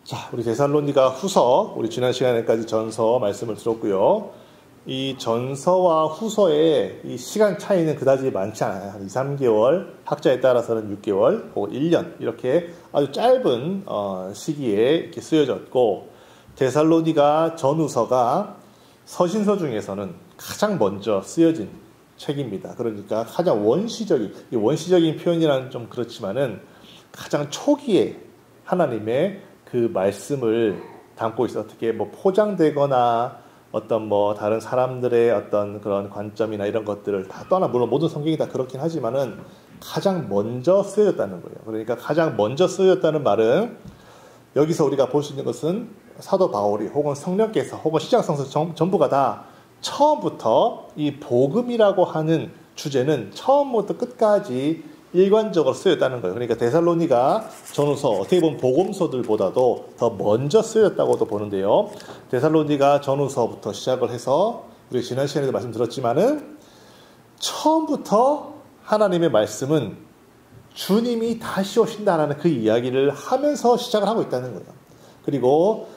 자, 우리 데살로니가 후서, 우리 지난 시간에까지 전서 말씀을 들었고요. 이 전서와 후서의 이 시간 차이는 그다지 많지 않아요. 한 2, 3개월, 학자에 따라서는 6개월, 혹은 1년, 이렇게 아주 짧은 시기에 이렇게 쓰여졌고, 데살로니가 전후서가 서신서 중에서는 가장 먼저 쓰여진 책입니다. 그러니까 가장 원시적인, 이 원시적인 표현이라는 좀 그렇지만은 가장 초기에 하나님의 그 말씀을 담고 있어. 어떻게 뭐 포장되거나 어떤 뭐 다른 사람들의 어떤 그런 관점이나 이런 것들을 다 떠나, 물론 모든 성경이 다 그렇긴 하지만은 가장 먼저 쓰여졌다는 거예요. 그러니까 가장 먼저 쓰여졌다는 말은 여기서 우리가 볼 수 있는 것은 사도 바울이 혹은 성령께서 혹은 시작성서 전부가 다 처음부터 이 복음이라고 하는 주제는 처음부터 끝까지 일관적으로 쓰였다는 거예요. 그러니까 데살로니가 전후서, 어떻게 보면 복음서들보다도 더 먼저 쓰였다고도 보는데요. 데살로니가 전후서부터 시작을 해서 우리 지난 시간에도 말씀드렸지만은 처음부터 하나님의 말씀은 주님이 다시 오신다라는 그 이야기를 하면서 시작을 하고 있다는 거예요. 그리고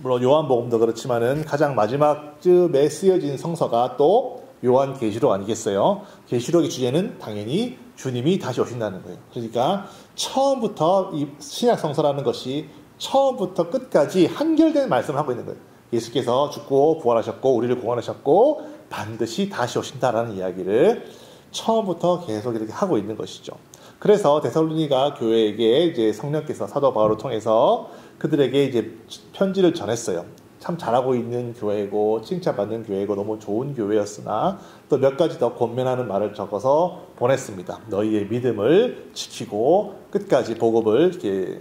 물론 요한복음도 그렇지만은 가장 마지막 쯤에 쓰여진 성서가 또 요한계시록 아니겠어요? 계시록의 주제는 당연히 주님이 다시 오신다는 거예요. 그러니까 처음부터 이 신약 성서라는 것이 처음부터 끝까지 한결된 말씀을 하고 있는 거예요. 예수께서 죽고 부활하셨고 우리를 구원하셨고 반드시 다시 오신다라는 이야기를 처음부터 계속 이렇게 하고 있는 것이죠. 그래서 데살로니가 교회에게 이제 성령께서 사도 바울을 통해서 그들에게 이제 편지를 전했어요. 참 잘하고 있는 교회고 칭찬받는 교회고 너무 좋은 교회였으나 또 몇 가지 더 권면하는 말을 적어서 보냈습니다. 너희의 믿음을 지키고 끝까지 복음을 이렇게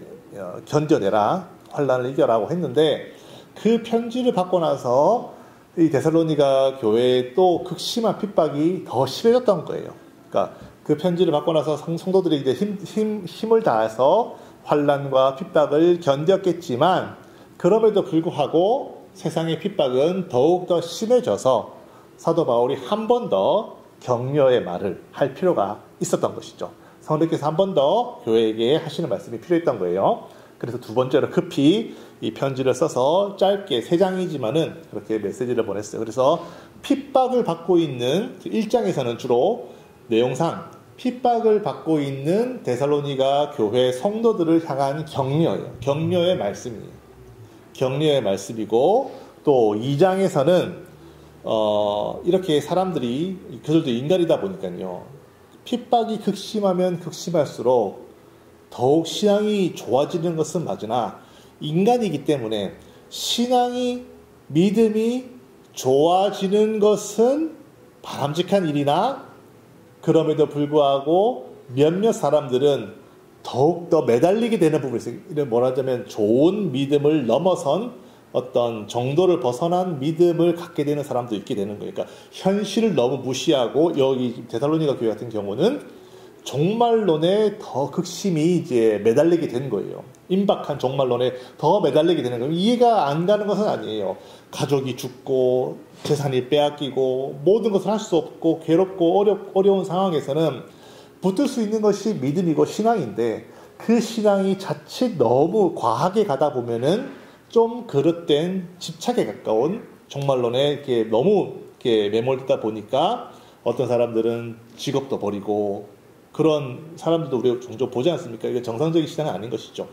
견뎌내라, 환난을 이겨라고 했는데 그 편지를 받고 나서 이 데살로니가 교회에 또 극심한 핍박이 더 심해졌던 거예요. 그러니까 그 편지를 받고 나서 성도들이 이제 힘을 다해서 환난과 핍박을 견뎠겠지만 그럼에도 불구하고 세상의 핍박은 더욱더 심해져서 사도 바울이 한 번 더 격려의 말을 할 필요가 있었던 것이죠. 성령께서 한 번 더 교회에게 하시는 말씀이 필요했던 거예요. 그래서 두 번째로 급히 이 편지를 써서 짧게 3장이지만은 그렇게 메시지를 보냈어요. 그래서 핍박을 받고 있는 1장에서는 주로 내용상 핍박을 받고 있는 데살로니가 교회 성도들을 향한 격려예요. 격려의 말씀이에요. 격려의 말씀이고 또 2장에서는 이렇게 사람들이 그들도 인간이다 보니까요. 핍박이 극심하면 극심할수록 더욱 신앙이 좋아지는 것은 맞으나 인간이기 때문에 신앙이 믿음이 좋아지는 것은 바람직한 일이나 그럼에도 불구하고 몇몇 사람들은 더욱더 매달리게 되는 부분이 있어요. 이런 뭐라자면 좋은 믿음을 넘어선 어떤 정도를 벗어난 믿음을 갖게 되는 사람도 있게 되는 거예요. 그러니까 현실을 너무 무시하고 여기 데살로니가 교회 같은 경우는 종말론에 더 극심히 이제 매달리게 된 거예요. 임박한 종말론에 더 매달리게 되는 거예요. 이해가 안 가는 것은 아니에요. 가족이 죽고 재산이 빼앗기고 모든 것을 할 수 없고 괴롭고 어려운 상황에서는 붙들 수 있는 것이 믿음이고 신앙인데 그 신앙이 자칫 너무 과하게 가다 보면은 좀 그릇된 집착에 가까운 종말론에 이렇게 너무 이렇게 매몰되다 보니까 어떤 사람들은 직업도 버리고 그런 사람들도 우리가 종종 보지 않습니까? 이게 정상적인 신앙은 아닌 것이죠.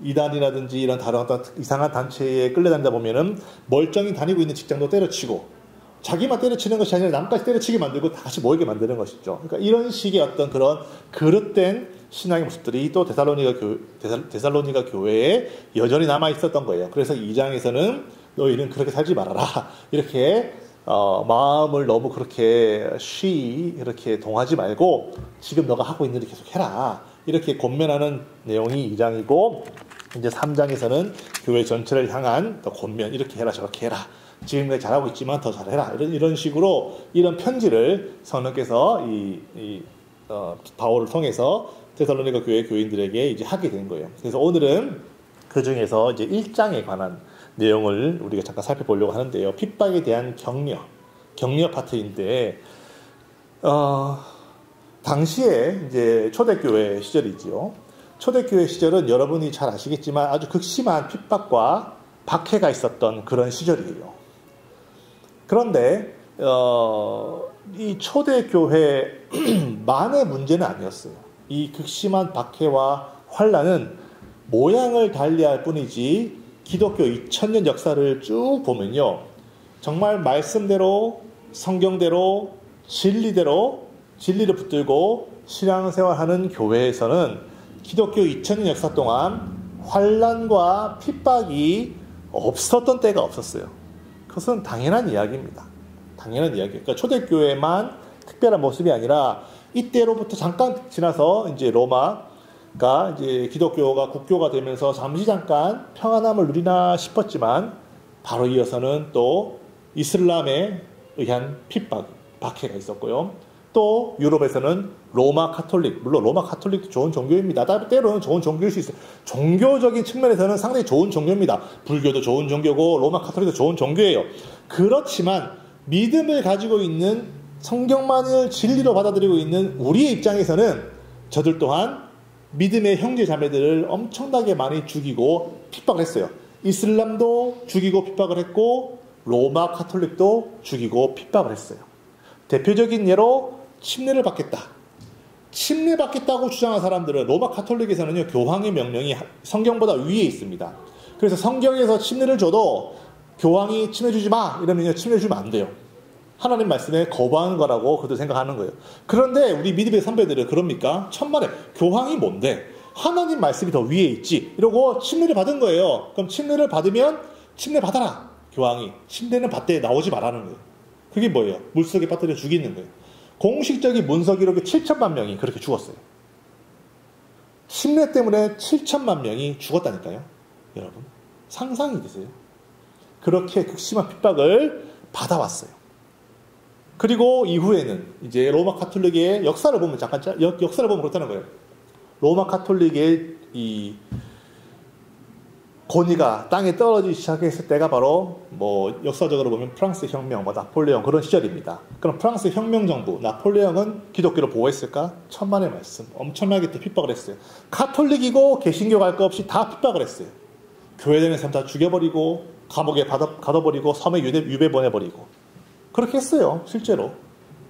이단이라든지 이런 다른 어떤 이상한 단체에 끌려다니다 보면은 멀쩡히 다니고 있는 직장도 때려치고 자기만 때려치는 것이 아니라 남까지 때려치게 만들고 다시 모이게 만드는 것이죠. 그러니까 이런 식의 어떤 그런 그릇된 신앙의 모습들이 또 데살로니가 교회에 여전히 남아 있었던 거예요. 그래서 2장에서는 너희는 그렇게 살지 말아라. 이렇게 마음을 너무 그렇게 이렇게 동하지 말고 지금 너가 하고 있는 일 계속 해라. 이렇게 권면하는 내용이 2장이고 이제 3장에서는 교회 전체를 향한 권면, 이렇게 해라 저렇게 해라. 지금까지 잘하고 있지만 더 잘해라. 이런 식으로 이런 편지를 성령께서 바울을 통해서 데살로니가 교회 교인들에게 이제 하게 된 거예요. 그래서 오늘은 그 중에서 이제 1장에 관한 내용을 우리가 잠깐 살펴보려고 하는데요. 핍박에 대한 격려 파트인데, 당시에 이제 초대교회 시절이지요. 초대교회 시절은 여러분이 잘 아시겠지만 아주 극심한 핍박과 박해가 있었던 그런 시절이에요. 그런데 이 초대교회만의 문제는 아니었어요. 이 극심한 박해와 환난은 모양을 달리할 뿐이지 기독교 2000년 역사를 쭉 보면요. 정말 말씀대로 성경대로 진리를 붙들고 신앙생활하는 교회에서는 기독교 2000년 역사 동안 환난과 핍박이 없었던 때가 없었어요. 그것은 당연한 이야기입니다. 당연한 이야기. 그러니까 초대교회만 특별한 모습이 아니라 이때로부터 잠깐 지나서 이제 로마가 이제 기독교가 국교가 되면서 잠시 잠깐 평안함을 누리나 싶었지만 바로 이어서는 또 이슬람에 의한 핍박, 박해가 있었고요. 또 유럽에서는 로마 카톨릭, 물론 로마 카톨릭도 좋은 종교입니다. 때로는 좋은 종교일 수 있어요. 종교적인 측면에서는 상당히 좋은 종교입니다. 불교도 좋은 종교고 로마 카톨릭도 좋은 종교예요. 그렇지만 믿음을 가지고 있는 성경만을 진리로 받아들이고 있는 우리의 입장에서는 저들 또한 믿음의 형제 자매들을 엄청나게 많이 죽이고 핍박을 했어요. 이슬람도 죽이고 핍박을 했고 로마 카톨릭도 죽이고 핍박을 했어요. 대표적인 예로 침례를 받겠다. 침례받겠다고 주장한 사람들은 로마 카톨릭에서는요, 교황의 명령이 성경보다 위에 있습니다. 그래서 성경에서 침례를 줘도 교황이 침례 주지 마! 이러면 침례 주면 안 돼요. 하나님 말씀에 거부하는 거라고 그들 생각하는 거예요. 그런데 우리 믿음의 선배들은 그럽니까? 천만에 교황이 뭔데? 하나님 말씀이 더 위에 있지. 이러고 침례를 받은 거예요. 그럼 침례를 받으면 침례 받아라. 교황이. 침례는 받되 나오지 말라는 거예요. 그게 뭐예요? 물속에 빠뜨려 죽이는 거예요. 공식적인 문서 기록에 7천만 명이 그렇게 죽었어요. 침례 때문에 7천만 명이 죽었다니까요. 여러분. 상상이 되세요? 그렇게 극심한 핍박을 받아왔어요. 그리고 이후에는 이제 로마 카톨릭의 역사를 보면 역사를 보면 그렇다는 거예요. 로마 카톨릭의 이 권위가 땅에 떨어지기 시작했을 때가 바로 뭐 역사적으로 보면 프랑스 혁명, 나폴레옹 그런 시절입니다. 그럼 프랑스 혁명 정부, 나폴레옹은 기독교를 보호했을까? 천만의 말씀. 엄청나게 또 핍박을 했어요. 카톨릭이고 개신교 갈 거 없이 다 핍박을 했어요. 교회다니는 사람 다 죽여버리고 감옥에 가둬버리고 섬에 유배 보내버리고 그렇게 했어요. 실제로.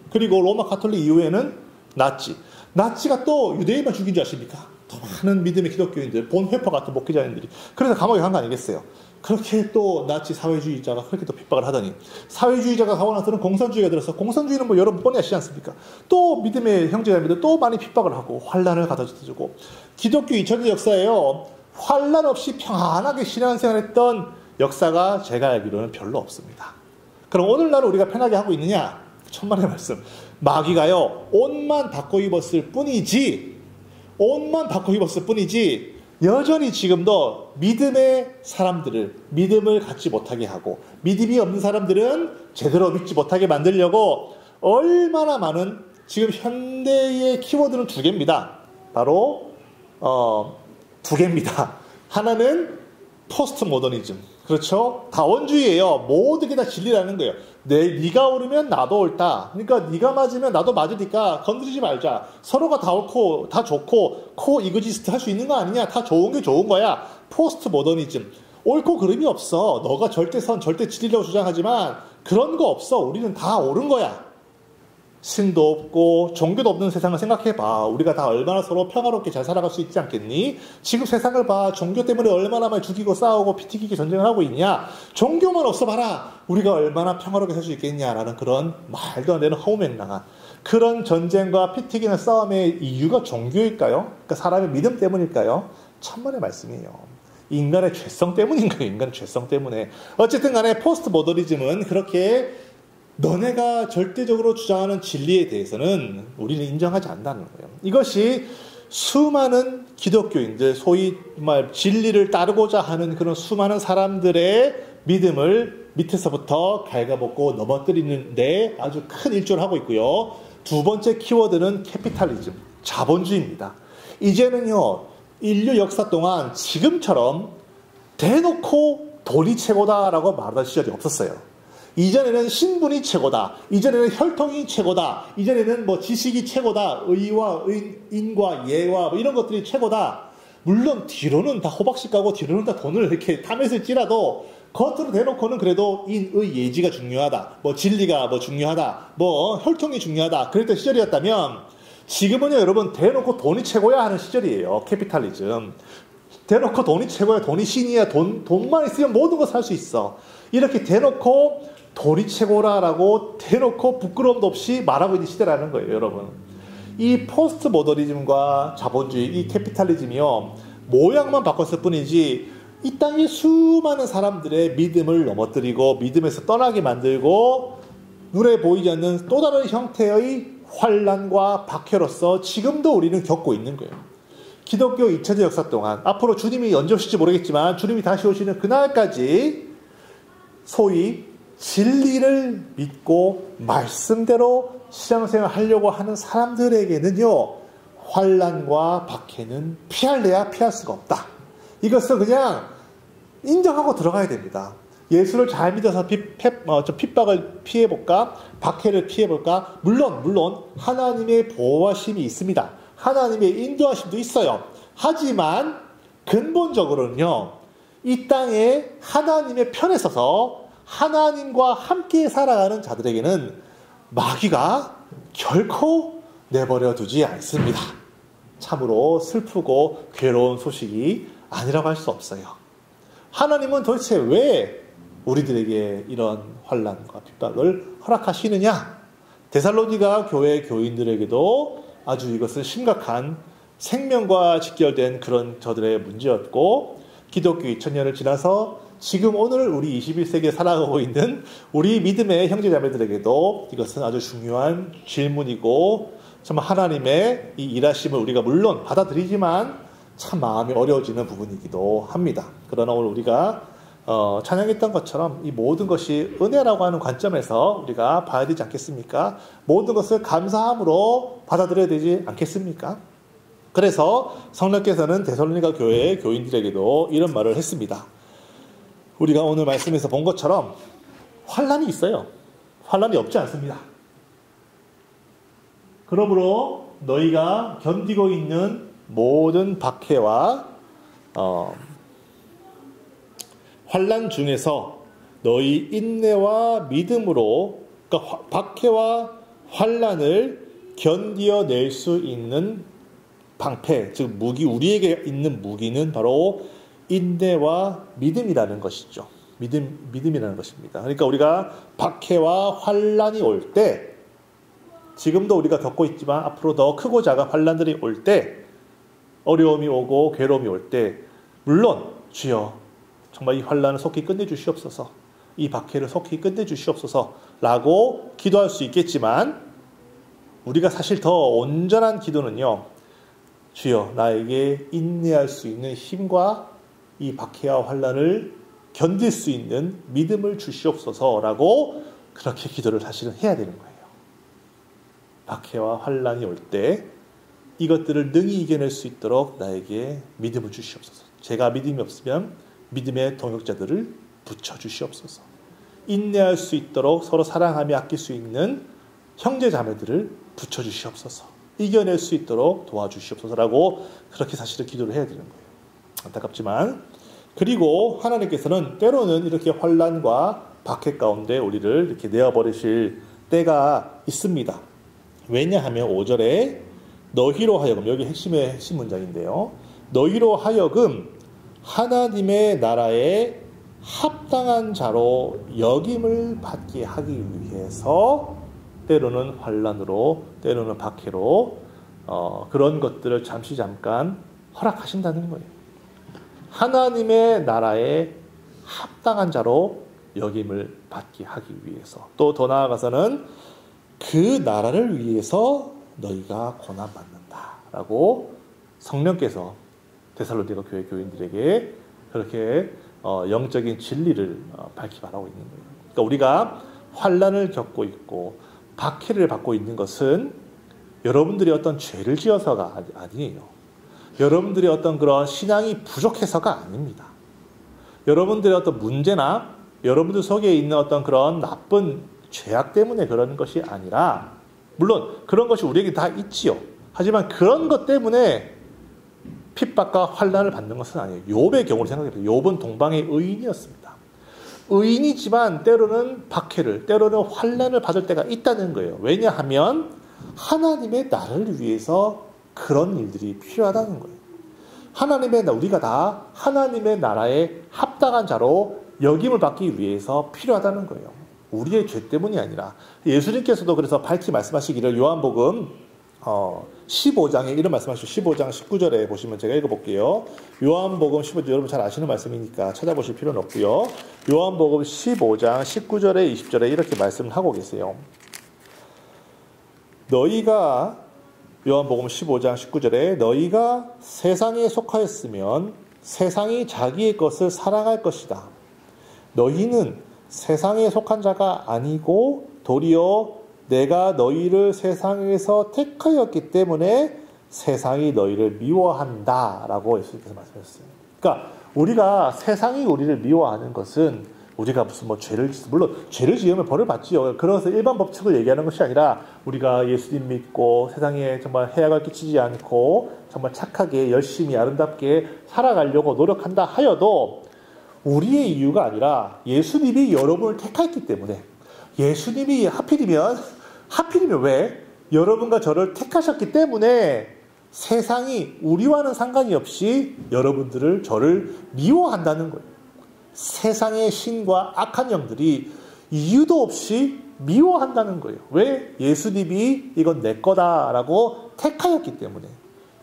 그리고 로마 카톨릭 이후에는 나치가 또 유대인만 죽인 줄 아십니까? 더 많은 믿음의 기독교인들, 본회파 같은 목회자인들이. 그래서 감옥에 간 거 아니겠어요? 그렇게 또 나치 사회주의자가 그렇게 또 핍박을 하더니 사회주의자가 가고 나서는 공산주의가 들어서 공산주의는 뭐 여러분 뻔히 아시지 않습니까? 또 믿음의 형제자매들 또 많이 핍박을 하고 환란을 가져주고 기독교 2000년 역사에요. 환란 없이 평안하게 신앙생활했던 역사가 제가 알기로는 별로 없습니다. 그럼 오늘날 우리가 편하게 하고 있느냐? 천만의 말씀. 마귀가요, 옷만 바꿔 입었을 뿐이지 여전히 지금도 믿음의 사람들을 믿음을 갖지 못하게 하고 믿음이 없는 사람들은 제대로 믿지 못하게 만들려고 얼마나 많은 지금 현대의 키워드는 두 개입니다. 바로 두 개입니다. 하나는 포스트 모더니즘. 그렇죠? 다원주의예요. 모든 게 다 진리라는 거예요. 네가 옳으면 나도 옳다. 그러니까 네가 맞으면 나도 맞으니까 건드리지 말자. 서로가 다 옳고 다 좋고 코이그지스트 할 수 있는 거 아니냐. 다 좋은 게 좋은 거야. 포스트 모더니즘. 옳고 그름이 없어. 너가 절대선, 절대 진리라고 주장하지만 그런 거 없어. 우리는 다 옳은 거야. 신도 없고 종교도 없는 세상을 생각해봐. 우리가 다 얼마나 서로 평화롭게 잘 살아갈 수 있지 않겠니? 지금 세상을 봐. 종교 때문에 얼마나 많이 죽이고 싸우고 피 튀기게 전쟁을 하고 있냐? 종교만 없어봐라. 우리가 얼마나 평화롭게 살 수 있겠냐라는 그런 말도 안 되는 허무맹랑한 그런 전쟁과 피 튀기는 싸움의 이유가 종교일까요? 그러니까 사람의 믿음 때문일까요? 천만의 말씀이에요. 인간의 죄성 때문인가요? 인간의 죄성 때문에. 어쨌든 간에 포스트 모더니즘은 그렇게 너네가 절대적으로 주장하는 진리에 대해서는 우리는 인정하지 않는다는 거예요. 이것이 수많은 기독교인들, 소위 말 진리를 따르고자 하는 그런 수많은 사람들의 믿음을 밑에서부터 갉아먹고 넘어뜨리는데 아주 큰 일조를 하고 있고요. 두 번째 키워드는 캐피탈리즘, 자본주의입니다. 이제는요, 인류 역사 동안 지금처럼 대놓고 돈이 최고다라고 말하던 시절이 없었어요. 이전에는 신분이 최고다. 이전에는 혈통이 최고다. 이전에는 뭐 지식이 최고다. 의와 인과 예와 뭐 이런 것들이 최고다. 물론 뒤로는 다 호박씨 까고 뒤로는 다 돈을 이렇게 탐했을 지라도 겉으로 대놓고는 그래도 인의 예지가 중요하다. 뭐 진리가 뭐 중요하다. 뭐 혈통이 중요하다. 그랬던 시절이었다면 지금은요, 여러분, 대놓고 돈이 최고야 하는 시절이에요. 캐피탈리즘. 대놓고 돈이 최고야. 돈이 신이야. 돈만 있으면 모든 거 살 수 있어. 이렇게 대놓고 돈이 최고라라고 대놓고 부끄러움도 없이 말하고 있는 시대라는 거예요, 여러분. 이 포스트 모더니즘과 자본주의, 이 캐피탈리즘이요, 모양만 바꿨을 뿐이지 이 땅의 수많은 사람들의 믿음을 넘어뜨리고 믿음에서 떠나게 만들고 눈에 보이지 않는 또 다른 형태의 환란과 박해로서 지금도 우리는 겪고 있는 거예요. 기독교 2000년 역사 동안 앞으로 주님이 언제 오실지 모르겠지만 주님이 다시 오시는 그날까지 소위 진리를 믿고 말씀대로 신앙생활 하려고 하는 사람들에게는요, 환란과 박해는 피할래야 피할 수가 없다. 이것을 그냥 인정하고 들어가야 됩니다. 예수를 잘 믿어서 핍박을 피해볼까? 박해를 피해볼까? 물론 하나님의 보호하심이 있습니다. 하나님의 인도하심도 있어요. 하지만 근본적으로는요, 이 땅에 하나님의 편에 서서 하나님과 함께 살아가는 자들에게는 마귀가 결코 내버려 두지 않습니다. 참으로 슬프고 괴로운 소식이 아니라고 할 수 없어요. 하나님은 도대체 왜 우리들에게 이런 환난과 핍박을 허락하시느냐? 데살로니가 교회 교인들에게도 아주 이것은 심각한 생명과 직결된 그런 저들의 문제였고, 기독교 2000년을 지나서 지금 오늘 우리 21세기에 살아가고 있는 우리 믿음의 형제자매들에게도 이것은 아주 중요한 질문이고, 정말 하나님의 이 일하심을 우리가 물론 받아들이지만 참 마음이 어려워지는 부분이기도 합니다. 그러나 오늘 우리가 찬양했던 것처럼 이 모든 것이 은혜라고 하는 관점에서 우리가 봐야 되지 않겠습니까? 모든 것을 감사함으로 받아들여야 되지 않겠습니까? 그래서 성령께서는 데살로니가 교회 교인들에게도 이런 말을 했습니다. 우리가 오늘 말씀에서 본 것처럼 환난이 있어요. 환난이 없지 않습니다. 그러므로 너희가 견디고 있는 모든 박해와 환난 중에서 너희 인내와 믿음으로, 그러니까 박해와 환난을 견디어낼 수 있는 방패, 즉 무기, 우리에게 있는 무기는 바로 인내와 믿음이라는 것이죠. 믿음이라는 것입니다. 그러니까 우리가 박해와 환난이 올 때, 지금도 우리가 겪고 있지만 앞으로 더 크고 작은 환난들이 올 때, 어려움이 오고 괴로움이 올 때, 물론 주여 정말 이 환난을 속히 끝내주시옵소서, 이 박해를 속히 끝내주시옵소서 라고 기도할 수 있겠지만, 우리가 사실 더 온전한 기도는요, 주여 나에게 인내할 수 있는 힘과 이 박해와 환난을 견딜 수 있는 믿음을 주시옵소서라고 그렇게 기도를 사실은 해야 되는 거예요. 박해와 환난이 올 때 이것들을 능히 이겨낼 수 있도록 나에게 믿음을 주시옵소서. 제가 믿음이 없으면 믿음의 동역자들을 붙여주시옵소서. 인내할 수 있도록 서로 사랑하며 아낄 수 있는 형제 자매들을 붙여주시옵소서. 이겨낼 수 있도록 도와주시옵소서라고 그렇게 사실은 기도를 해야 되는 거예요. 안타깝지만, 그리고 하나님께서는 때로는 이렇게 환난과 박해 가운데 우리를 이렇게 내어버리실 때가 있습니다. 왜냐하면 5절에 너희로 하여금, 여기 핵심의 핵심 문장인데요, 너희로 하여금 하나님의 나라에 합당한 자로 여김을 받게 하기 위해서 때로는 환난으로, 때로는 박해로 그런 것들을 잠깐 허락하신다는 거예요. 하나님의 나라에 합당한 자로 여김을 받게 하기 위해서, 또 더 나아가서는 그 나라를 위해서 너희가 고난받는다라고 성령께서 데살로니가 교회 교인들에게 그렇게 영적인 진리를 밝히 말하고 있는 거예요. 그러니까 우리가 환난을 겪고 있고 박해를 받고 있는 것은 여러분들이 어떤 죄를 지어서가 아니에요. 여러분들이 어떤 그런 신앙이 부족해서가 아닙니다. 여러분들의 어떤 문제나 여러분들 속에 있는 어떤 그런 나쁜 죄악 때문에 그러는 것이 아니라, 물론 그런 것이 우리에게 다 있지요. 하지만 그런 것 때문에 핍박과 환난을 받는 것은 아니에요. 욥의 경우를 생각해보세요. 욥은 동방의 의인이었습니다. 의인이지만 때로는 박해를, 때로는 환난을 받을 때가 있다는 거예요. 왜냐하면 하나님의 나라를 위해서 그런 일들이 필요하다는 거예요. 우리가 다 하나님의 나라에 합당한 자로 역임을 받기 위해서 필요하다는 거예요. 우리의 죄 때문이 아니라. 예수님께서도 그래서 밝히 말씀하시기를 요한복음 15장에 이런 말씀하시죠. 15장 19절에 보시면 제가 읽어볼게요. 요한복음 15절, 여러분 잘 아시는 말씀이니까 찾아보실 필요는 없고요. 요한복음 15장 19절에 20절에 이렇게 말씀을 하고 계세요. 요한복음 15장 19절에 너희가 세상에 속하였으면 세상이 자기의 것을 사랑할 것이다. 너희는 세상에 속한 자가 아니고 도리어 내가 너희를 세상에서 택하였기 때문에 세상이 너희를 미워한다 라고 예수님께서 말씀하셨어요. 그러니까 우리가 세상이 우리를 미워하는 것은 우리가 무슨 물론 죄를 지으면 벌을 받지요. 그래서 일반 법칙을 얘기하는 것이 아니라 우리가 예수님 믿고 세상에 정말 해악을 끼치지 않고 정말 착하게 열심히 아름답게 살아가려고 노력한다 하여도 우리의 이유가 아니라 예수님이 여러분을 택했기 때문에 예수님이 하필이면 왜 여러분과 저를 택하셨기 때문에 세상이 우리와는 상관이 없이 저를 미워한다는 거예요. 세상의 신과 악한 영들이 이유도 없이 미워한다는 거예요. 왜? 예수님이 이건 내 거다라고 택하였기 때문에,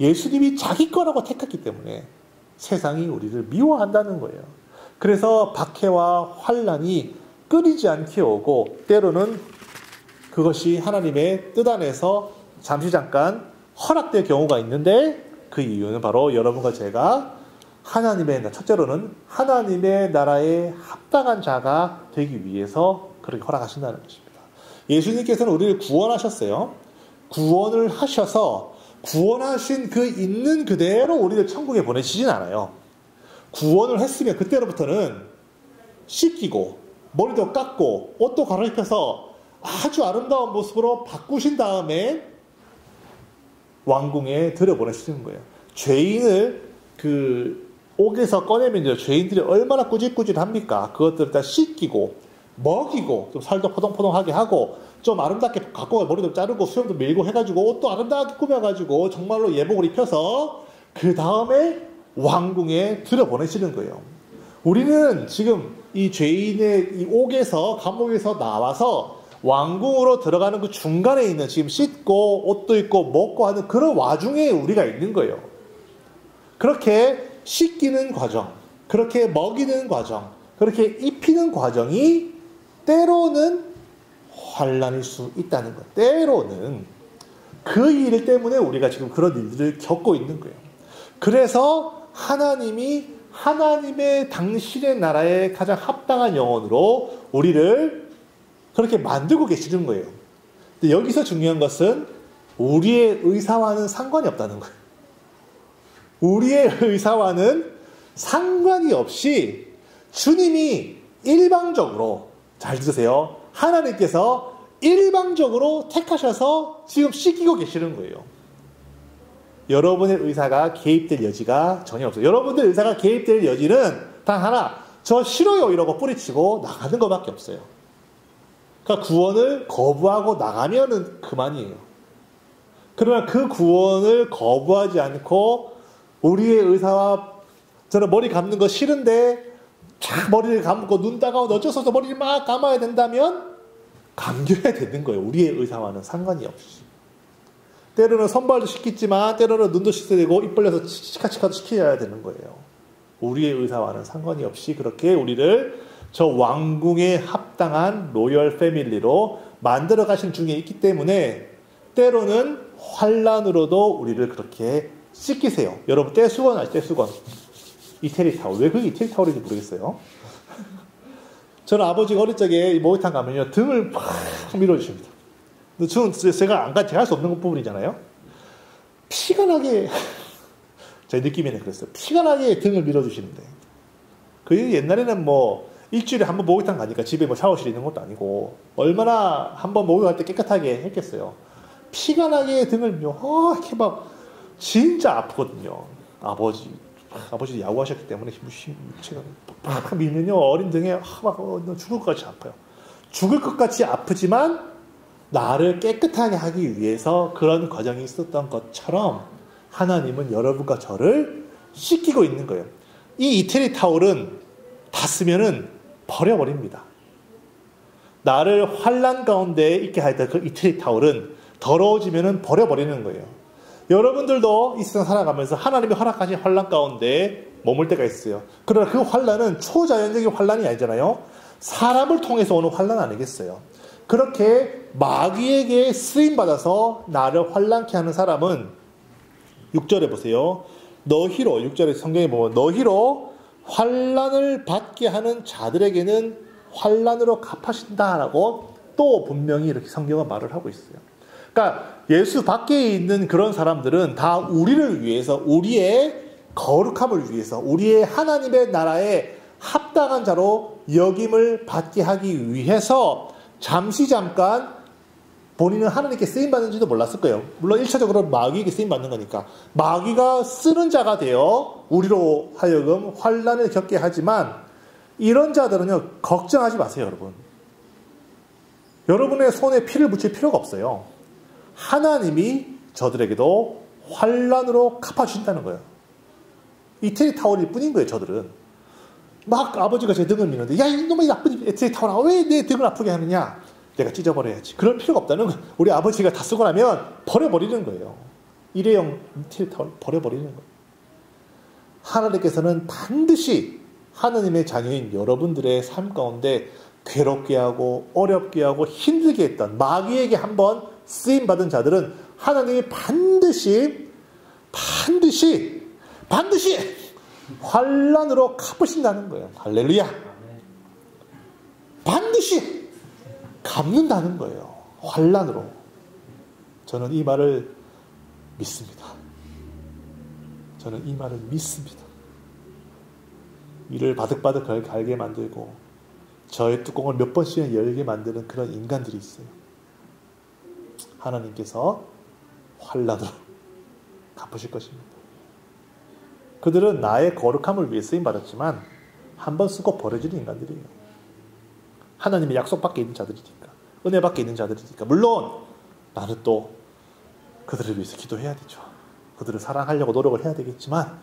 예수님이 자기 거라고 택했기 때문에 세상이 우리를 미워한다는 거예요. 그래서 박해와 환난이 끊이지 않게 오고 때로는 그것이 하나님의 뜻 안에서 잠깐 허락될 경우가 있는데 그 이유는 바로 여러분과 제가 첫째로는 하나님의 나라에 합당한 자가 되기 위해서 그렇게 허락하신다는 것입니다. 예수님께서는 우리를 구원하셨어요. 구원을 하셔서 구원하신 그 있는 그대로 우리를 천국에 보내시진 않아요. 구원을 했으면 그때로부터는 씻기고 머리도 깎고 옷도 갈아입혀서 아주 아름다운 모습으로 바꾸신 다음에 왕궁에 들여보내시는 거예요. 죄인을 옥에서 꺼내면 죄인들이 얼마나 꾸질꾸질합니까? 그것들을 다 씻기고 먹이고 좀 살도 포동포동하게 하고 좀 아름답게 갖고 머리도 자르고 수염도 밀고 해가지고 옷도 아름답게 꾸며가지고 정말로 예복을 입혀서 그 다음에 왕궁에 들여보내시는 거예요. 우리는 지금 이 죄인의 이 옥에서 감옥에서 나와서 왕궁으로 들어가는 그 중간에 있는 지금 씻고 옷도 입고 먹고 하는 그런 와중에 우리가 있는 거예요. 그렇게 씻기는 과정, 그렇게 먹이는 과정, 그렇게 입히는 과정이 때로는 환난일 수 있다는 것. 때로는 그 일 때문에 우리가 지금 그런 일들을 겪고 있는 거예요. 그래서 하나님이 하나님의 당신의 나라에 가장 합당한 영혼으로 우리를 그렇게 만들고 계시는 거예요. 근데 여기서 중요한 것은 우리의 의사와는 상관이 없다는 거예요. 우리의 의사와는 상관이 없이 주님이 일방적으로, 잘 들으세요. 하나님께서 일방적으로 택하셔서 지금 씻기고 계시는 거예요. 여러분의 의사가 개입될 여지가 전혀 없어요. 여러분들 의사가 개입될 여지는 단 하나, 저 싫어요 이러고 뿌리치고 나가는 것밖에 없어요. 그러니까 구원을 거부하고 나가면은 그만이에요. 그러나 그 구원을 거부하지 않고 우리의 의사와 저는 머리 감는 거 싫은데 쫙 머리를 감고 눈 따가워 어쩔 수 없어 머리를 막 감아야 된다면 감겨야 되는 거예요. 우리의 의사와는 상관이 없이. 때로는 손발도 씻겠지만 때로는 눈도 씻어야 되고 입 벌려서 치카치카도 시켜야 되는 거예요. 우리의 의사와는 상관이 없이 그렇게 우리를 저 왕궁에 합당한 로열 패밀리로 만들어 가신 중에 있기 때문에 때로는 환난으로도 우리를 그렇게 씻기세요. 여러분 떼수건 아시죠? 떼수건. 이태리 타올. 왜 그게 이태리 타올인지 모르겠어요. 저는 아버지가 어릴 적에 목욕탕 가면요 등을 팍 밀어주십니다. 근데 저는 제가 할 수 없는 부분이잖아요. 피가 나게 제 느낌에는 그랬어요. 피가 나게 등을 밀어주시는데 그 옛날에는 뭐 일주일에 한 번 목욕탕 가니까 집에 뭐 샤워실 있는 것도 아니고 얼마나 한 번 목욕할 때 깨끗하게 했겠어요. 피가 나게 등을 밀어 이렇게 막 진짜 아프거든요. 아버지 야구하셨기 때문에 제가 팍 밀면요 어린 등에 막 죽을 것 같이 아파요. 죽을 것 같이 아프지만 나를 깨끗하게 하기 위해서 그런 과정이 있었던 것처럼 하나님은 여러분과 저를 씻기고 있는 거예요. 이 이태리 타올은 다 쓰면은 버려버립니다. 나를 환난 가운데 있게 하였던 그 이태리 타올은 더러워지면은 버려버리는 거예요. 여러분들도 이 세상 살아가면서 하나님이 허락하신 환난 가운데 머물 때가 있어요. 그러나 그 환난은 초자연적인 환난이 아니잖아요. 사람을 통해서 오는 환난 아니겠어요. 그렇게 마귀에게 쓰임받아서 나를 환난케 하는 사람은 6절에 보세요. 너희로 6절에 성경에 보면 너희로 환난을 받게 하는 자들에게는 환난으로 갚아신다라고 또 분명히 이렇게 성경은 말을 하고 있어요. 그러니까 예수 밖에 있는 그런 사람들은 다 우리를 위해서 우리의 거룩함을 위해서 우리의 하나님의 나라에 합당한 자로 역임을 받게 하기 위해서 잠깐 본인은 하나님께 쓰임받는지도 몰랐을 거예요. 물론 1차적으로 마귀에게 쓰임받는 거니까 마귀가 쓰는 자가 되어 우리로 하여금 환난을 겪게 하지만 이런 자들은요 걱정하지 마세요. 여러분 여러분의 손에 피를 묻힐 필요가 없어요. 하나님이 저들에게도 환난으로 갚아주신다는 거예요. 이태리 타올일 뿐인 거예요. 저들은 막 아버지가 제 등을 미는데 야 이놈의 나쁜 이태리 타올아 왜 내 등을 아프게 하느냐 내가 찢어버려야지. 그럴 필요가 없다는 거예요. 우리 아버지가 다 쓰고 나면 버려버리는 거예요. 일회용 이태리 타올 버려버리는 거예요. 하나님께서는 반드시 하나님의 자녀인 여러분들의 삶 가운데 괴롭게 하고 어렵게 하고 힘들게 했던 마귀에게 한번 쓰임받은 자들은 하나님이 반드시 환난으로 갚으신다는 거예요. 할렐루야. 반드시 갚는다는 거예요. 환난으로. 저는 이 말을 믿습니다. 저는 이 말을 믿습니다. 이를 바득바득 갈게 만들고 저의 뚜껑을 몇 번씩이나 열게 만드는 그런 인간들이 있어요. 하나님께서 환난으로 갚으실 것입니다. 그들은 나의 거룩함을 위해 쓰임받았지만 한 번 쓰고 버려지는 인간들이에요. 하나님의 약속 밖에 있는 자들이니까 은혜 밖에 있는 자들이니까 물론 나는 또 그들을 위해서 기도해야 되죠. 그들을 사랑하려고 노력을 해야 되겠지만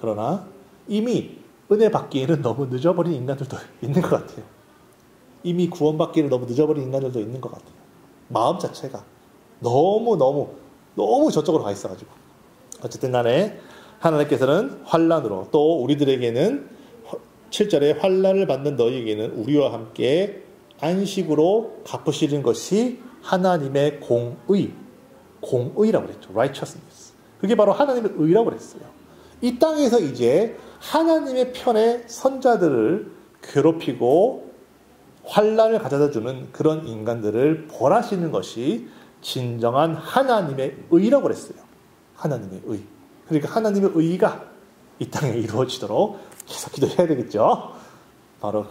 그러나 이미 은혜 받기에는 너무 늦어버린 인간들도 있는 것 같아요. 이미 구원받기를 너무 늦어버린 인간들도 있는 것 같아요. 마음 자체가 너무 저쪽으로 가 있어가지고 어쨌든 간에 하나님께서는 환난으로 또 우리들에게는 7절에 환난을 받는 너희에게는 우리와 함께 안식으로 갚으시는 것이 하나님의 공의라고 그랬죠. righteousness. 그게 바로 하나님의 의라고 그랬어요. 이 땅에서 이제 하나님의 편에 선자들을 괴롭히고 환난을 가져다 주는 그런 인간들을 벌하시는 것이 진정한 하나님의 의라고 그랬어요. 하나님의 의. 그러니까 하나님의 의가 이 땅에 이루어지도록 계속 기도해야 되겠죠. 바로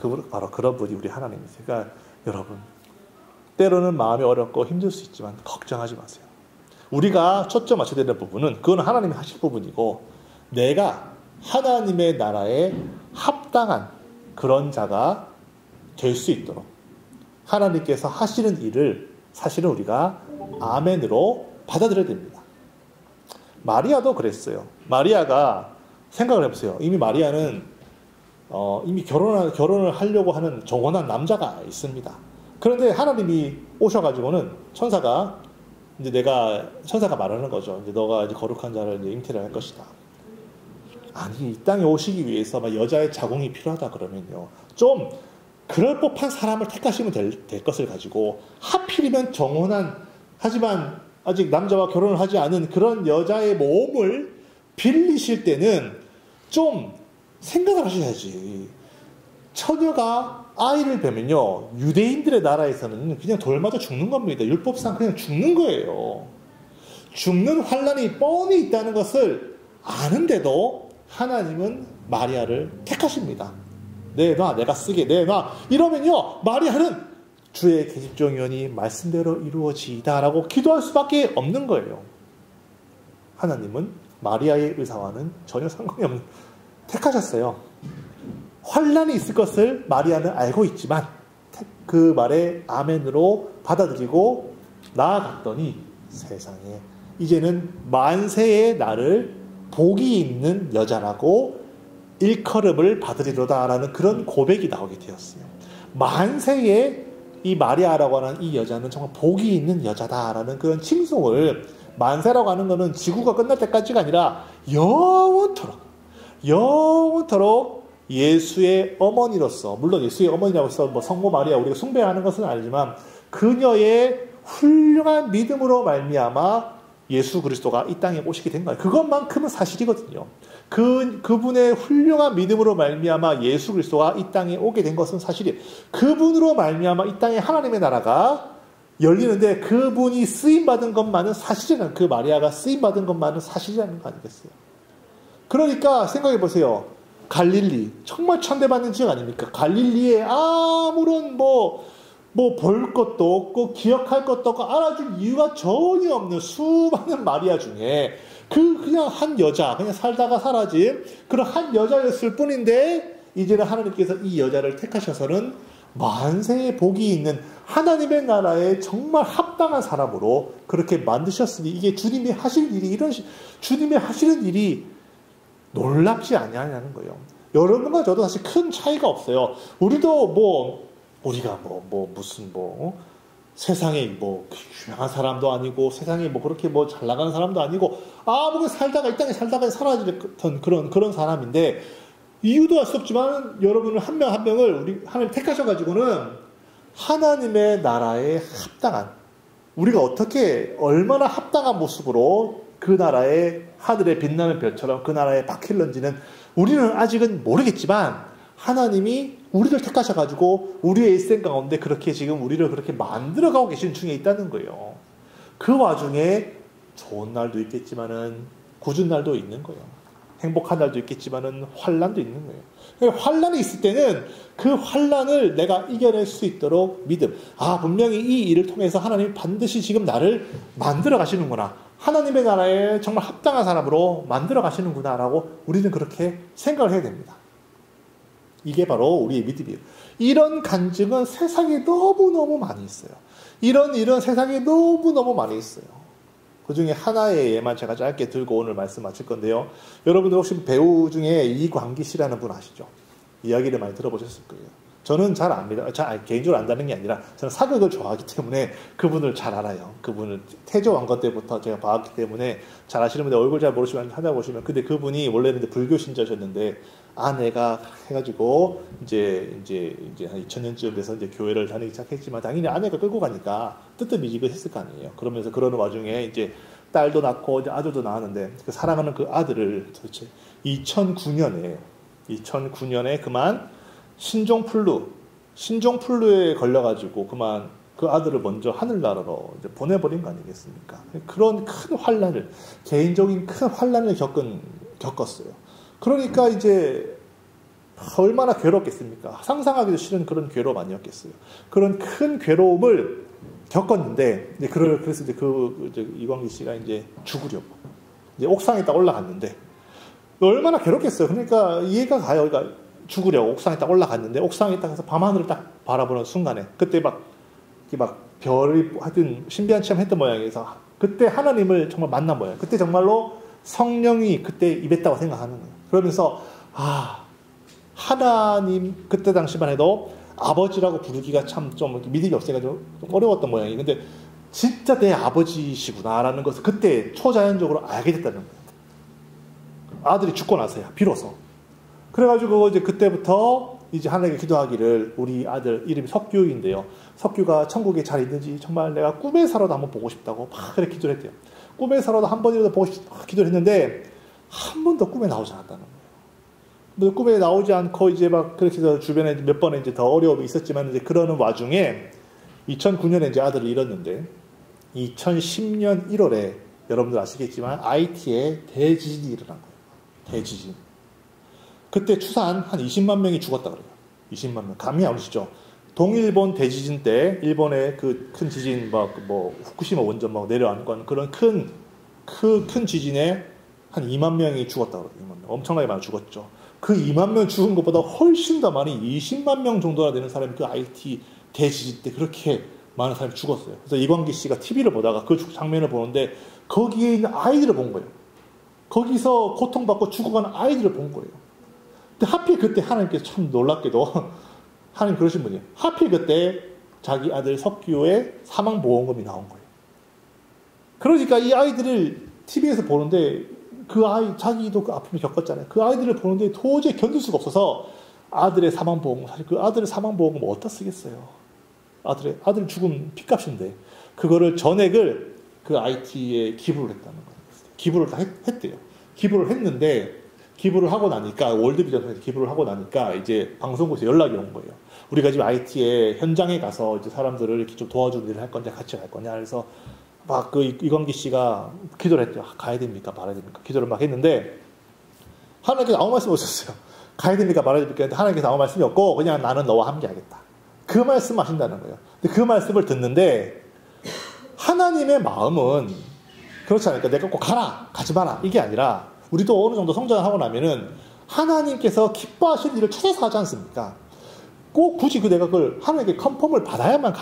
그런 분이 우리 하나님이세요. 그러니까 여러분 때로는 마음이 어렵고 힘들 수 있지만 걱정하지 마세요. 우리가 초점 맞춰야 되는 부분은 그건 하나님이 하실 부분이고 내가 하나님의 나라에 합당한 그런 자가 될 수 있도록 하나님께서 하시는 일을 사실은 우리가 아멘으로 받아들여야 됩니다. 마리아도 그랬어요. 마리아가 생각을 해보세요. 이미 마리아는 이미 결혼을 하려고 하는 정원한 남자가 있습니다. 그런데 하나님이 오셔가지고는 천사가 말하는 거죠. 이제 너가 이제 거룩한 자를 이제 잉태를 할 것이다. 아니 이 땅에 오시기 위해서 막 여자의 자궁이 필요하다 그러면요. 좀 그럴 법한 사람을 택하시면 될 것을 가지고 하필이면 정혼한 하지만 아직 남자와 결혼을 하지 않은 그런 여자의 몸을 빌리실 때는 좀 생각을 하셔야지. 처녀가 아이를 뵈면요. 유대인들의 나라에서는 그냥 돌 맞아 죽는 겁니다. 율법상 그냥 죽는 거예요. 죽는 환난이 뻔히 있다는 것을 아는데도 하나님은 마리아를 택하십니다. 내놔 내가 쓰게 내놔 이러면요. 마리아는 주의 계집종이오니 말씀대로 이루어지이다 라고 기도할 수밖에 없는 거예요. 하나님은 마리아의 의사와는 전혀 상관이 없는 택하셨어요. 환란이 있을 것을 마리아는 알고 있지만 그 말에 아멘으로 받아들이고 나아갔더니 세상에 이제는 만세의 나를 복이 있는 여자라고 일컬음을 받으리로다라는 그런 고백이 나오게 되었어요. 만세의 이 마리아라고 하는 이 여자는 정말 복이 있는 여자다라는 그런 칭송을, 만세라고 하는 것은 지구가 끝날 때까지가 아니라 영원토록 예수의 어머니로서, 물론 예수의 어머니라고 해서 뭐 성모 마리아 우리가 숭배하는 것은 아니지만 그녀의 훌륭한 믿음으로 말미암아 예수 그리스도가 이 땅에 오시게 된 거예요. 그것만큼은 사실이거든요. 그분의 훌륭한 믿음으로 말미암아 예수 그리스도가 이 땅에 오게 된 것은 사실이에요. 그분으로 말미암아 이 땅에 하나님의 나라가 열리는데 그분이 쓰임받은 것만은 사실이라는, 그 마리아가 쓰임받은 것만은 사실이라는 거 아니겠어요? 그러니까 생각해 보세요. 갈릴리, 정말 천대받는 지역 아닙니까? 갈릴리에 아무런 볼 것도 없고 기억할 것도 없고 알아줄 이유가 전혀 없는 수많은 마리아 중에 그냥 한 여자, 그냥 살다가 사라진 그런 한 여자였을 뿐인데 이제는 하나님께서 이 여자를 택하셔서는 만세의 복이 있는 하나님의 나라에 정말 합당한 사람으로 그렇게 만드셨으니 이게 주님이 하실 일이 주님이 하시는 일이 놀랍지 아니하냐는 거예요. 여러분과 저도 사실 큰 차이가 없어요. 우리도 우리가 무슨 세상에 유명한 사람도 아니고 세상에 그렇게 잘 나가는 사람도 아니고 아무것도 살다가 이 땅에 살다가 사라지던 그런 사람인데 이유도 알 수 없지만 여러분은 한 명 한 명을 우리 하나님 택하셔가지고는 하나님의 나라에 합당한, 우리가 어떻게 얼마나 합당한 모습으로 그 나라의 하늘에 빛나는 별처럼 그 나라에 박힐런지는 우리는 아직은 모르겠지만 하나님이 우리를 택하셔가지고 우리의 일생 가운데 그렇게 지금 우리를 그렇게 만들어가고 계신 중에 있다는 거예요. 그 와중에 좋은 날도 있겠지만은 굳은 날도 있는 거예요. 행복한 날도 있겠지만은 환란도 있는 거예요. 환란이 있을 때는 그 환란을 내가 이겨낼 수 있도록 믿음. 분명히 이 일을 통해서 하나님이 반드시 지금 나를 만들어 가시는구나. 하나님의 나라에 정말 합당한 사람으로 만들어 가시는구나라고 우리는 그렇게 생각을 해야 됩니다. 이게 바로 우리의 믿음이에요. 이런 간증은 세상에 너무너무 많이 있어요. 이런 일은 세상에 너무너무 많이 있어요. 그 중에 하나의 예만 제가 짧게 들고 오늘 말씀 마칠 건데요. 여러분들 혹시 배우 중에 이광기 씨라는 분 아시죠? 이야기를 많이 들어보셨을 거예요. 저는 잘 압니다. 개인적으로 안다는 게 아니라 저는 사극을 좋아하기 때문에 그분을 잘 알아요. 그분을 태조 왕건 때부터 제가 봐왔기 때문에 잘 아시는 분들 얼굴 잘 모르시면 찾아보시면, 근데 그분이 원래는 불교 신자셨는데 아내가 해가지고 이제 한 2000년쯤 돼서 이제 교회를 다니기 시작했지만 당연히 아내가 끌고 가니까 뜨뜻미지근했을 거 아니에요. 그러면서 그러는 와중에 이제 딸도 낳고 이제 아들도 낳았는데 그 사랑하는 그 아들을 도대체 2009년에 그만 신종플루에 걸려가지고 그만 그 아들을 먼저 하늘나라로 이제 보내버린 거 아니겠습니까? 그런 큰 환란을, 개인적인 큰 환란을 겪었어요. 그러니까 이제 얼마나 괴롭겠습니까? 상상하기도 싫은 그런 괴로움 아니었겠어요. 그런 큰 괴로움을 겪었는데, 그래서 이제 이광기 씨가 이제 죽으려고 이제 옥상에 딱 올라갔는데 얼마나 괴롭겠어요. 그러니까 이해가 가요. 그러니까 죽으려고 옥상에 딱 올라갔는데 옥상에 딱 가서 밤하늘을 딱 바라보는 순간에 그때 막 별이 하여튼 신비한 체험했던 모양에서 그때 하나님을 정말 만난 모양. 그때 정말로 성령이 그때 임했다고 생각하는 거예요. 그러면서 하나님, 그때 당시만 해도 아버지라고 부르기가 참 좀 믿음이 없어가지고 좀 어려웠던 모양이에요. 근데 진짜 내 아버지시구나라는 것을 그때 초자연적으로 알게 됐다는 거예요. 아들이 죽고 나서야 비로소. 그래가지고 이제 그때부터 이제 하나님께 기도하기를, 우리 아들 이름이 석규인데요. 석규가 천국에 잘 있는지 정말 내가 꿈에서라도 한번 보고 싶다고 막 그렇게 기도를 했대요. 꿈에서라도 한 번이라도 보고 싶다고 기도를 했는데 한 번도 꿈에 나오지 않았다는 거예요. 꿈에 나오지 않고 이제 막 그렇게 해서 주변에 몇 번에 이제 더 어려움이 있었지만 이제 그러는 와중에 2009년에 이제 아들을 잃었는데 2010년 1월에 여러분들 아시겠지만 IT에 대지진이 일어난 거예요. 대지진. 그때 추산 한 20만 명이 죽었다 그래요. 20만 명. 감이 안 오시죠? 동일본 대지진 때 일본의 그 큰 지진 후쿠시마 원전 내려앉은 그런 큰 그 큰 지진에 한 2만 명이 죽었다고 그래요. 2만 명. 엄청나게 많이 죽었죠. 그 2만 명 죽은 것보다 훨씬 더 많이 20만 명 정도나 되는 사람이 그 IT 대지진 때 그렇게 많은 사람이 죽었어요. 그래서 이광기 씨가 TV를 보다가 그 장면을 보는데 거기에 있는 아이들을 본 거예요. 거기서 고통받고 죽어가는 아이들을 본 거예요. 근데 하필 그때 하나님께서 참 놀랍게도 하나님 그러신 분이에요. 하필 그때 자기 아들 석규의 사망보험금이 나온 거예요. 그러니까 이 아이들을 TV에서 보는데 그 아이, 자기도 그 아픔을 겪었잖아요. 그 아이들을 보는데 도저히 견딜 수가 없어서 아들의 사망보험금, 사실 그 아들의 사망보험금 어디다 쓰겠어요? 아들 죽은 핏값인데 그거를 전액을 그 IT에 기부를 했다는 거예요. 기부를 다 했대요. 기부를 했는데 기부를 하고 나니까 월드비전에서 기부를 하고 나니까 이제 방송국에서 연락이 온 거예요. 우리가 지금 IT에 현장에 가서 이제 사람들을 이렇게 좀 도와주는 일을 할 거냐 같이 갈 거냐 그래서 막 그 이광기 씨가 기도를 했대요. 가야 됩니까 말아야 됩니까 기도를 막 했는데 하나님께서 아무 말씀 없었어요. 가야 됩니까 말아야 됩니까 했는데 하나님께서 아무 말씀이 없고 그냥 나는 너와 함께 하겠다. 그 말씀 하신다는 거예요. 근데 그 말씀을 듣는데 하나님의 마음은 그렇지 않을까? 내가 꼭 가라, 가지 마라 이게 아니라 우리도 어느 정도 성장을 하고 나면은 하나님께서 기뻐하실 일을 찾아서 하지 않습니까? 꼭 굳이 내가 그걸 하나님께 컨펌을 받아야만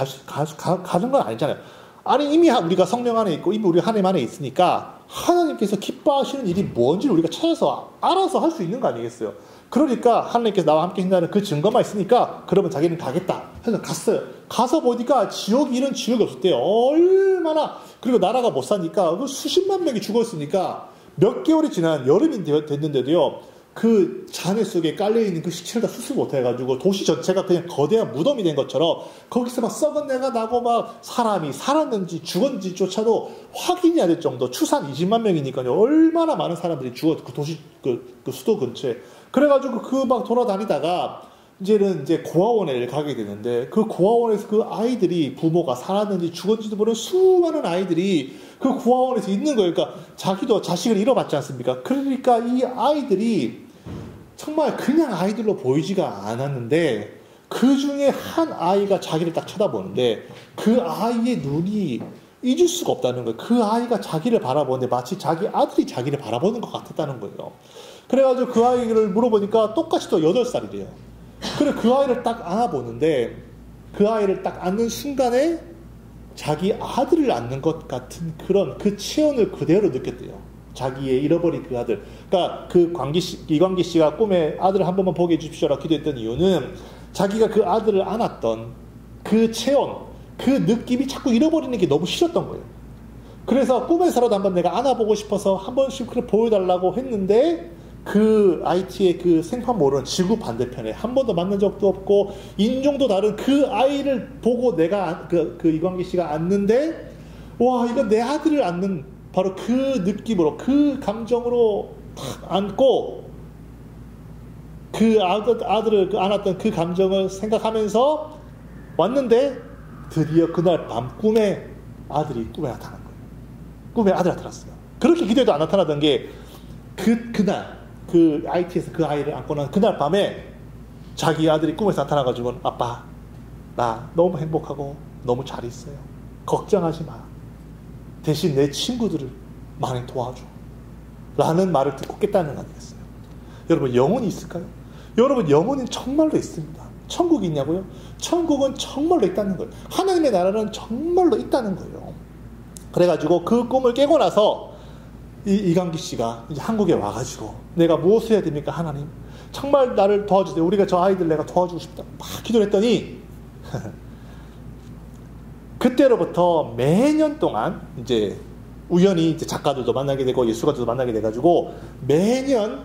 가는 건 아니잖아요. 아니 이미 우리가 성령 안에 있고 이미 우리 하나님 안에 있으니까 하나님께서 기뻐하시는 일이 뭔지를 우리가 찾아서 알아서 할 수 있는 거 아니겠어요? 그러니까 하나님께서 나와 함께 한다는 그 증거만 있으니까 그러면 자기는 가겠다 해서 갔어요. 가서 보니까 지옥이 이런 지옥이 없었대요. 얼마나 그리고 나라가 못 사니까 수십만 명이 죽었으니까 몇 개월이 지난 여름이 됐는데도요. 그 잔해 속에 깔려있는 그 시체를 다 수습 못해가지고 도시 전체가 그냥 거대한 무덤이 된 것처럼 거기서 막 썩은 내가 나고 막 사람이 살았는지 죽었는지조차도 확인이 안 될 정도 추산 20만 명이니까요. 얼마나 많은 사람들이 죽었 그 도시 그 수도 근처에 그래가지고 그 막 돌아다니다가 이제는 이제 고아원에 가게 되는데 그 고아원에서 그 아이들이 부모가 살았는지 죽었는지도 모르는 수많은 아이들이 그 고아원에서 있는 거예요. 그러니까 자기도 자식을 잃어봤지 않습니까? 그러니까 이 아이들이 정말 그냥 아이들로 보이지가 않았는데 그 중에 한 아이가 자기를 딱 쳐다보는데 그 아이의 눈이 잊을 수가 없다는 거예요. 그 아이가 자기를 바라보는데 마치 자기 아들이 자기를 바라보는 것 같았다는 거예요. 그래가지고 그 아이를 물어보니까 똑같이 또 8살이래요. 그래 그 아이를 딱 안아보는데 그 아이를 딱 안는 순간에 자기 아들을 안는 것 같은 그런 그 체온을 그대로 느꼈대요. 자기의 잃어버린 그 아들. 그러니까 그 이광기 씨가 꿈에 아들을 한 번만 보게 해주십시오라고 기도했던 이유는 자기가 그 아들을 안았던 그 체온, 그 느낌이 자꾸 잃어버리는 게 너무 싫었던 거예요. 그래서 꿈에서라도 한번 내가 안아보고 싶어서 한 번씩 그걸 보여달라고 했는데 그 IT의 그 생판모는 지구 반대편에 한 번도 만난 적도 없고 인종도 다른 그 아이를 보고 내가 그 이광기 씨가 안는데 와 이거 내 아들을 안는 바로 그 느낌으로 그 감정으로 탁 안고 그 아들을 안았던 그 감정을 생각하면서 왔는데 드디어 그날 밤 꿈에 아들이 꿈에 나타난 거예요. 꿈에 아들이 나타났어요. 그렇게 기도해도 안 나타나던 게 그날 그 IT에서 그 아이를 안고 난 그날 밤에 자기 아들이 꿈에서 나타나가지고 아빠 나 너무 행복하고 너무 잘 있어요. 걱정하지 마. 대신 내 친구들을 많이 도와줘. 라는 말을 듣고 깼다는 거 아니겠어요? 여러분 영혼이 있을까요? 여러분 영혼은 정말로 있습니다. 천국이 있냐고요? 천국은 정말로 있다는 거예요. 하나님의 나라는 정말로 있다는 거예요. 그래가지고 그 꿈을 깨고 나서 이광기 씨가 이제 한국에 와가지고 내가 무엇을 해야 됩니까 하나님? 정말 나를 도와주세요. 우리가 저 아이들 내가 도와주고 싶다. 막 기도를 했더니 그때로부터 매년 동안 이제 우연히 이제 작가들도 만나게 되고 예술가들도 만나게 돼가지고 매년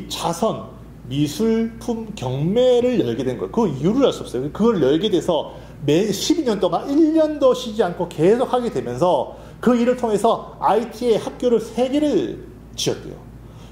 자선 미술품 경매를 열게 된 거예요. 그 이유를 알 수 없어요. 그걸 열게 돼서 매 12년 동안 1년도 쉬지 않고 계속 하게 되면서 그 일을 통해서 IT의 학교를 3개를 지었대요.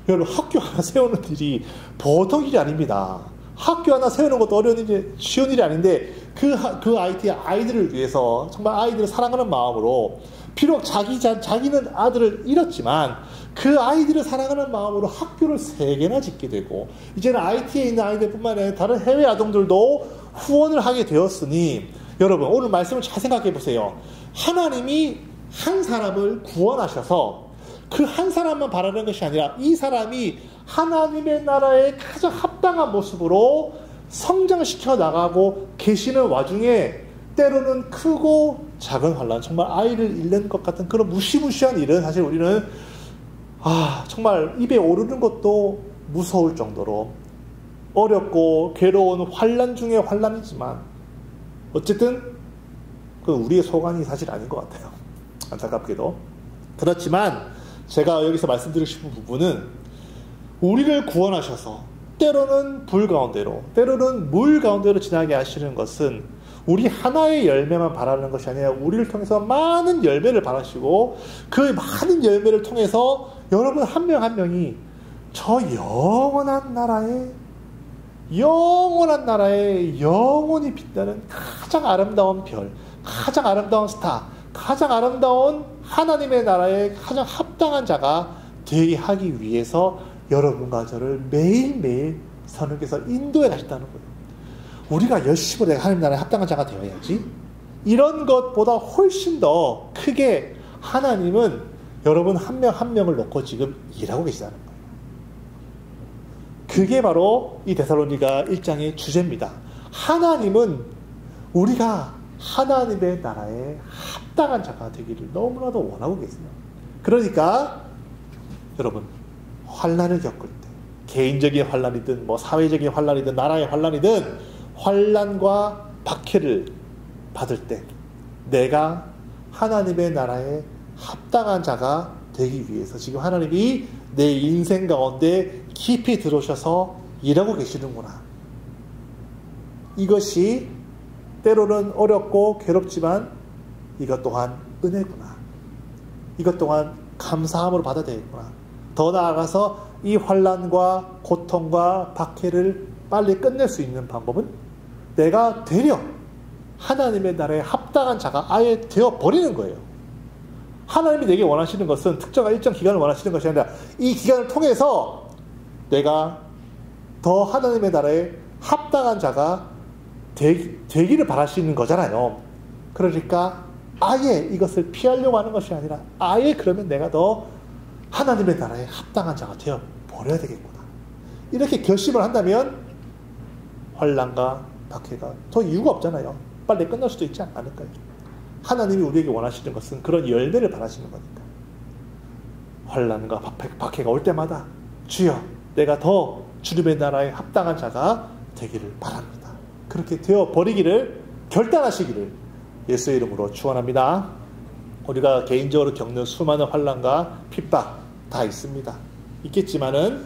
여러분 학교 하나 세우는 일이 보통 일이 아닙니다. 학교 하나 세우는 것도 어려운 일이 쉬운 일이 아닌데 그 IT의 아이들을 위해서 정말 아이들을 사랑하는 마음으로 비록 자기는 아들을 잃었지만 그 아이들을 사랑하는 마음으로 학교를 3개나 짓게 되고 이제는 IT에 있는 아이들뿐만 아니라 다른 해외 아동들도 후원을 하게 되었으니 여러분 오늘 말씀을 잘 생각해 보세요. 하나님이 한 사람을 구원하셔서 그 한 사람만 바라는 것이 아니라 이 사람이 하나님의 나라에 가장 합당한 모습으로 성장시켜 나가고 계시는 와중에 때로는 크고 작은 환난, 정말 아이를 잃는 것 같은 그런 무시무시한 일은 사실 우리는 정말 입에 오르는 것도 무서울 정도로 어렵고 괴로운 환난 중에 환난이지만 어쨌든 그 우리의 소관이 사실 아닌 것 같아요. 안타깝게도. 그렇지만 제가 여기서 말씀드리고 싶은 부분은 우리를 구원하셔서 때로는 불 가운데로 때로는 물 가운데로 지나게 하시는 것은 우리 하나의 열매만 바라는 것이 아니라 우리를 통해서 많은 열매를 바라시고 그 많은 열매를 통해서 여러분 한 명 한 명이 저 영원한 나라에 영원히 빛나는 가장 아름다운 별, 가장 아름다운 스타, 가장 아름다운 하나님의 나라에 가장 합당한 자가 되게 하기 위해서 여러분과 저를 매일매일 성령께서 인도해 가셨다는 거예요. 우리가 열심히 내가 하나님 나라에 합당한 자가 되어야지. 이런 것보다 훨씬 더 크게 하나님은 여러분 한 명 한 명을 놓고 지금 일하고 계시다는 거예요. 그게 바로 이 데살로니가 1장의 주제입니다. 하나님은 우리가 하나님의 나라에 합당한 자가 되기를 너무나도 원하고 계세요. 그러니까 여러분 환난을 겪을 때 개인적인 환난이든 사회적인 환난이든 나라의 환난이든 환난과 박해를 받을 때 내가 하나님의 나라에 합당한 자가 되기 위해서 지금 하나님이 내 인생 가운데 깊이 들어오셔서 일하고 계시는구나. 이것이 때로는 어렵고 괴롭지만 이것 또한 은혜구나. 이것 또한 감사함으로 받아야 되겠구나. 더 나아가서 이 환난과 고통과 박해를 빨리 끝낼 수 있는 방법은 내가 되려 하나님의 나라에 합당한 자가 아예 되어버리는 거예요. 하나님이 내게 원하시는 것은 특정한 일정 기간을 원하시는 것이 아니라 이 기간을 통해서 내가 더 하나님의 나라에 합당한 자가 되기를 바라시는 거잖아요. 그러니까 아예 이것을 피하려고 하는 것이 아니라 아예 그러면 내가 더 하나님의 나라에 합당한 자가 되어버려야 되겠구나. 이렇게 결심을 한다면 환난과 박해가 더 이유가 없잖아요. 빨리 끝날 수도 있지 않을까요? 하나님이 우리에게 원하시는 것은 그런 열매를 바라시는 거니까. 환난과 박해가 올 때마다 주여 내가 더 주님의 나라에 합당한 자가 되기를 바랍니다. 그렇게 되어버리기를 결단하시기를 예수의 이름으로 축원합니다. 우리가 개인적으로 겪는 수많은 환난과 핍박 다 있습니다. 있겠지만은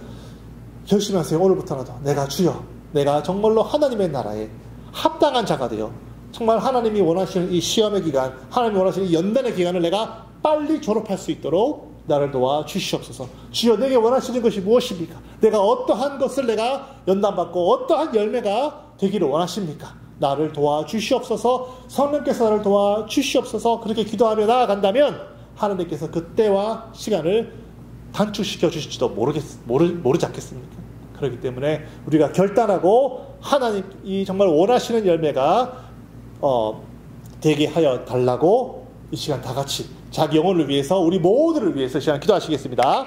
결심하세요. 오늘부터라도 내가 주여 내가 정말로 하나님의 나라에 합당한 자가 되어 정말 하나님이 원하시는 이 시험의 기간, 하나님이 원하시는 이 연단의 기간을 내가 빨리 졸업할 수 있도록 나를 도와 주시옵소서. 주여 내게 원하시는 것이 무엇입니까? 내가 어떠한 것을 내가 연단받고 어떠한 열매가 되기를 원하십니까? 나를 도와 주시옵소서. 성령께서 나를 도와 주시옵소서. 그렇게 기도하며 나아간다면 하나님께서 그때와 시간을 단축시켜 주실지도 모르지 않겠습니까? 그렇기 때문에 우리가 결단하고 하나님이 정말 원하시는 열매가 되게 하여 달라고 이 시간 다 같이 자기 영혼을 위해서 우리 모두를 위해서 시간 기도하시겠습니다.